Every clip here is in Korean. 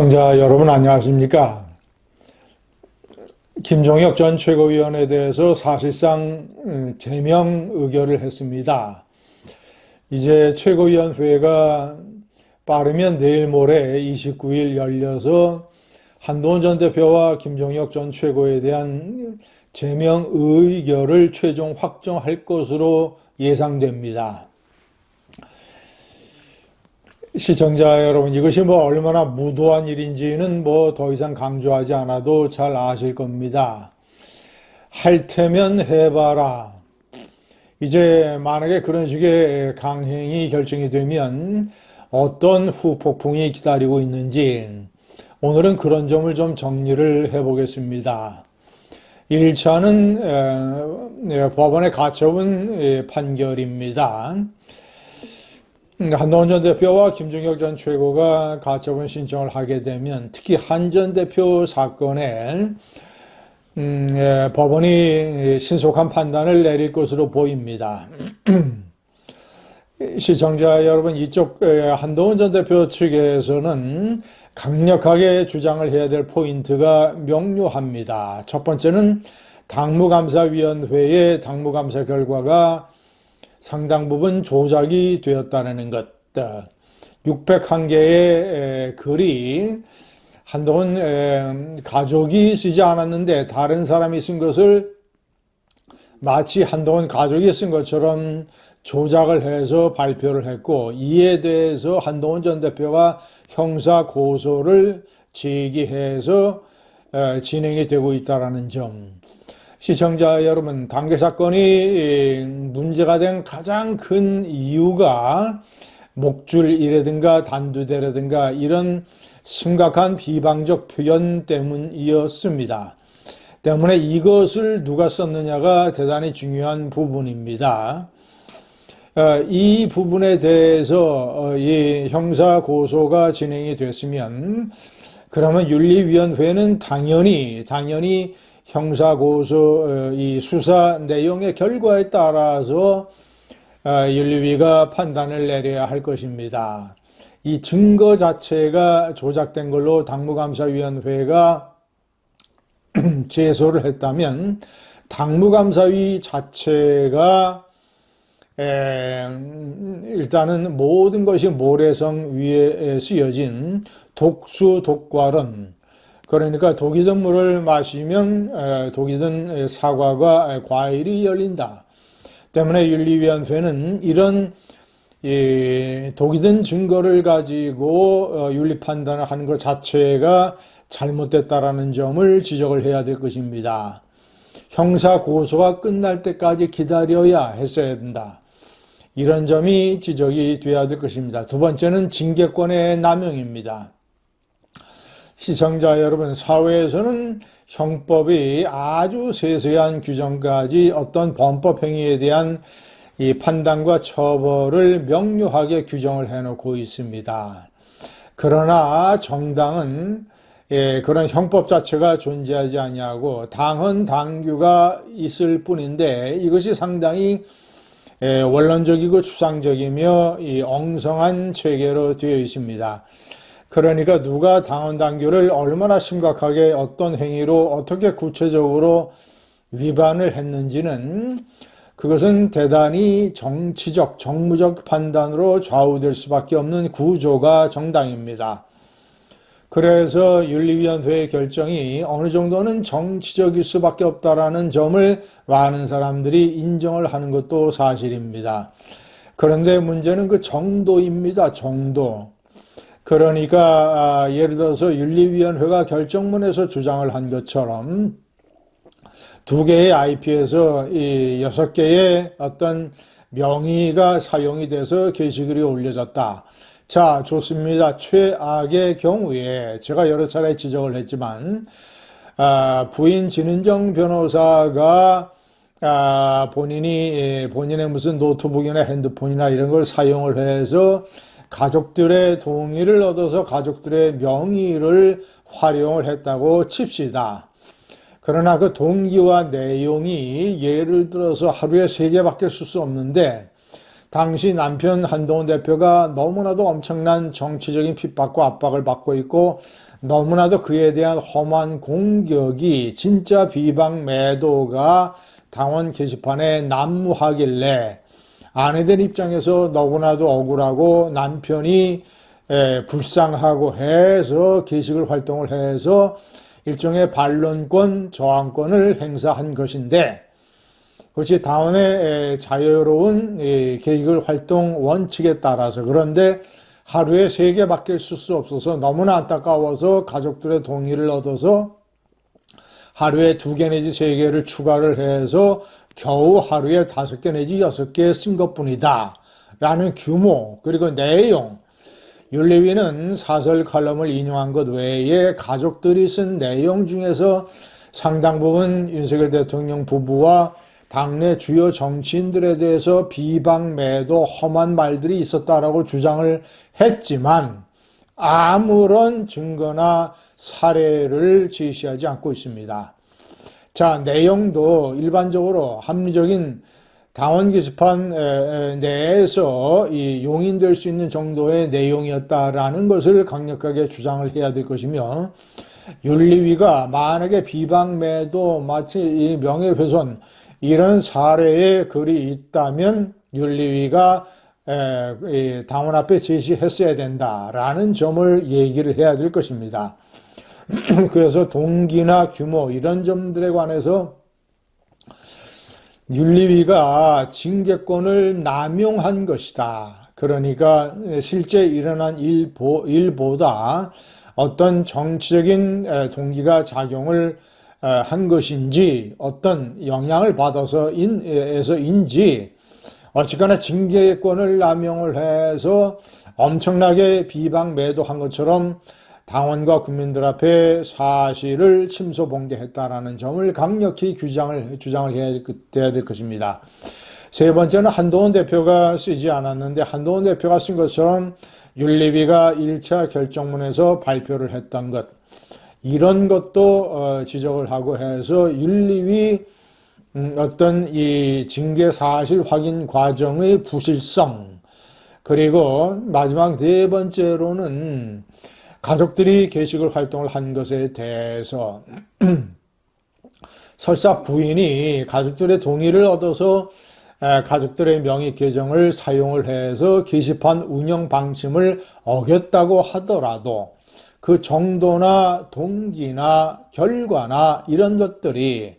시청자 여러분 안녕하십니까? 김종혁 전 최고위원에 대해서 사실상 제명 의결을 했습니다. 이제 최고위원회가 빠르면 내일 모레 29일 열려서 한동훈 전 대표와 김종혁 전 최고에 대한 제명 의결을 최종 확정할 것으로 예상됩니다. 시청자 여러분, 이것이 얼마나 무도한 일인지는 더 이상 강조하지 않아도 잘 아실 겁니다. 할 테면 해봐라. 이제 만약에 그런 식의 강행이 결정이 되면 어떤 후폭풍이 기다리고 있는지 오늘은 그런 점을 좀 정리를 해보겠습니다. 1차는 법원의 가처분 판결입니다. 한동훈 전 대표와 김종혁 전 최고가 가처분 신청을 하게 되면 특히 한 전 대표 사건에 법원이 신속한 판단을 내릴 것으로 보입니다. 시청자 여러분, 이쪽 한동훈 전 대표 측에서는 강력하게 주장을 해야 될 포인트가 명료합니다. 첫 번째는 당무감사위원회의 당무감사 결과가 상당 부분 조작이 되었다는 것. 601개의 글이 한동훈 가족이 쓰지 않았는데 다른 사람이 쓴 것을 마치 한동훈 가족이 쓴 것처럼 조작을 해서 발표를 했고, 이에 대해서 한동훈 전 대표가 형사 고소를 제기해서 진행이 되고 있다는 점. 시청자 여러분, 당계 사건이 문제가 된 가장 큰 이유가 목줄이라든가 단두대라든가 이런 심각한 비방적 표현 때문이었습니다. 때문에 이것을 누가 썼느냐가 대단히 중요한 부분입니다. 이 부분에 대해서 이 형사 고소가 진행이 됐으면 그러면 윤리위원회는 당연히 형사고소 이 수사 내용의 결과에 따라서 윤리위가 판단을 내려야 할 것입니다. 이 증거 자체가 조작된 걸로 당무감사위원회가 제소를 했다면 당무감사위 자체가 일단은 모든 것이 모래성 위에 쓰여진 독수독과론, 그러니까 독이 든 물을 마시면 독이 든 사과가 과일이 열린다. 때문에 윤리위원회는 이런 독이 든 증거를 가지고 윤리 판단을 하는 것 자체가 잘못됐다라는 점을 지적을 해야 될 것입니다. 형사 고소가 끝날 때까지 기다려야 했어야 된다. 이런 점이 지적이 돼야 될 것입니다. 두 번째는 징계권의 남용입니다. 시청자 여러분, 사회에서는 형법이 아주 세세한 규정까지 어떤 범법 행위에 대한 이 판단과 처벌을 명료하게 규정을 해놓고 있습니다. 그러나 정당은 그런 형법 자체가 존재하지 아니하고 당헌 당규가 있을 뿐인데 이것이 상당히 원론적이고 추상적이며 엉성한 체계로 되어 있습니다. 그러니까 누가 당헌 당규를 얼마나 심각하게 어떤 행위로 어떻게 구체적으로 위반을 했는지는 그것은 대단히 정치적, 정무적 판단으로 좌우될 수밖에 없는 구조가 정당입니다. 그래서 윤리위원회의 결정이 어느 정도는 정치적일 수밖에 없다라는 점을 많은 사람들이 인정을 하는 것도 사실입니다. 그런데 문제는 그 정도입니다. 정도. 그러니까 예를 들어서 윤리위원회가 결정문에서 주장을 한 것처럼 2개의 IP에서 이 6개의 어떤 명의가 사용이 돼서 게시글이 올려졌다. 자, 좋습니다. 최악의 경우에 제가 여러 차례 지적을 했지만 부인 진은정 변호사가 본인의 무슨 노트북이나 핸드폰이나 이런 걸 사용을 해서 가족들의 동의를 얻어서 가족들의 명의를 활용을 했다고 칩시다. 그러나 그 동기와 내용이 예를 들어서 하루에 3개밖에 쓸 수 없는데 당시 남편 한동훈 대표가 너무나도 엄청난 정치적인 핍박과 압박을 받고 있고 너무나도 그에 대한 험한 공격이 진짜 비방 매도가 당원 게시판에 난무하길래 아내들 입장에서 너무나도 억울하고 남편이 불쌍하고 해서 게시글 활동을 해서 일종의 반론권, 저항권을 행사한 것인데, 그것이 당원의 자유로운 게시글 활동 원칙에 따라서, 그런데 하루에 3개밖에 쓸 수 없어서 너무나 안타까워서 가족들의 동의를 얻어서 하루에 2개 내지 3개를 추가를 해서 겨우 하루에 5개 내지 6개 쓴 것뿐이다 라는 규모, 그리고 내용, 윤리위는 사설 칼럼을 인용한 것 외에 가족들이 쓴 내용 중에서 상당 부분 윤석열 대통령 부부와 당내 주요 정치인들에 대해서 비방, 매도, 험한 말들이 있었다라고 주장을 했지만 아무런 증거나 사례를 제시하지 않고 있습니다. 자, 내용도 일반적으로 합리적인 당원 게시판 내에서 용인될 수 있는 정도의 내용이었다라는 것을 강력하게 주장을 해야 될 것이며, 윤리위가 만약에 비방, 매도, 마치 이 명예훼손 이런 사례의 글이 있다면 윤리위가 당원 앞에 제시했어야 된다라는 점을 얘기를 해야 될 것입니다. 그래서 동기나 규모 이런 점들에 관해서 윤리위가 징계권을 남용한 것이다. 그러니까 실제 일어난 일보다 어떤 정치적인 동기가 작용을 한 것인지, 어떤 영향을 받아서인지, 어쨌거나 징계권을 남용을 해서 엄청나게 비방 매도한 것처럼 당원과 국민들 앞에 사실을 침소봉대했다라는 점을 강력히 주장을 해야 될 것입니다. 세 번째는 한동훈 대표가 쓰지 않았는데 한동훈 대표가 쓴 것처럼 윤리위가 1차 결정문에서 발표를 했던 것, 이런 것도 지적을 하고 해서 윤리위 어떤 이 징계 사실 확인 과정의 부실성, 그리고 마지막 4번째로는 가족들이 게시글 활동을 한 것에 대해서 설사 부인이 가족들의 동의를 얻어서 가족들의 명의 계정을 사용을 해서 게시판 운영 방침을 어겼다고 하더라도 그 정도나 동기나 결과나 이런 것들이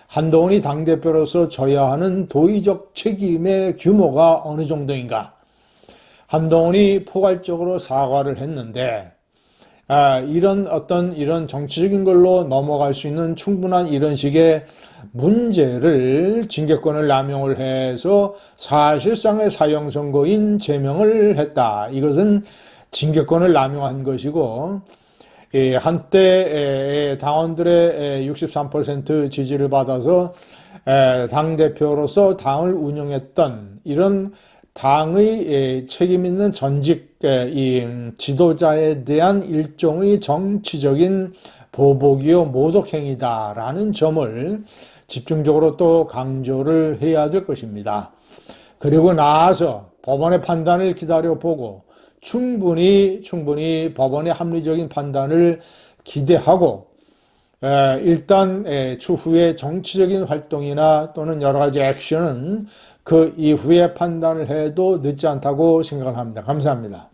한동훈이 당대표로서 져야 하는 도의적 책임의 규모가 어느 정도인가? 한동훈이 포괄적으로 사과를 했는데 이런 정치적인 걸로 넘어갈 수 있는 충분한 이런 식의 문제를 징계권을 남용을 해서 사실상의 사형 선고인 제명을 했다. 이것은 징계권을 남용한 것이고, 한때 당원들의 63% 지지를 받아서 당대표로서 당을 운영했던 이런 당의 책임 있는 전직 지도자에 대한 일종의 정치적인 보복이요 모독행위다라는 점을 집중적으로 또 강조를 해야 될 것입니다. 그리고 나서 법원의 판단을 기다려보고 충분히 법원의 합리적인 판단을 기대하고 일단 추후에 정치적인 활동이나 또는 여러 가지 액션은 그 이후에 판단을 해도 늦지 않다고 생각을 합니다. 감사합니다.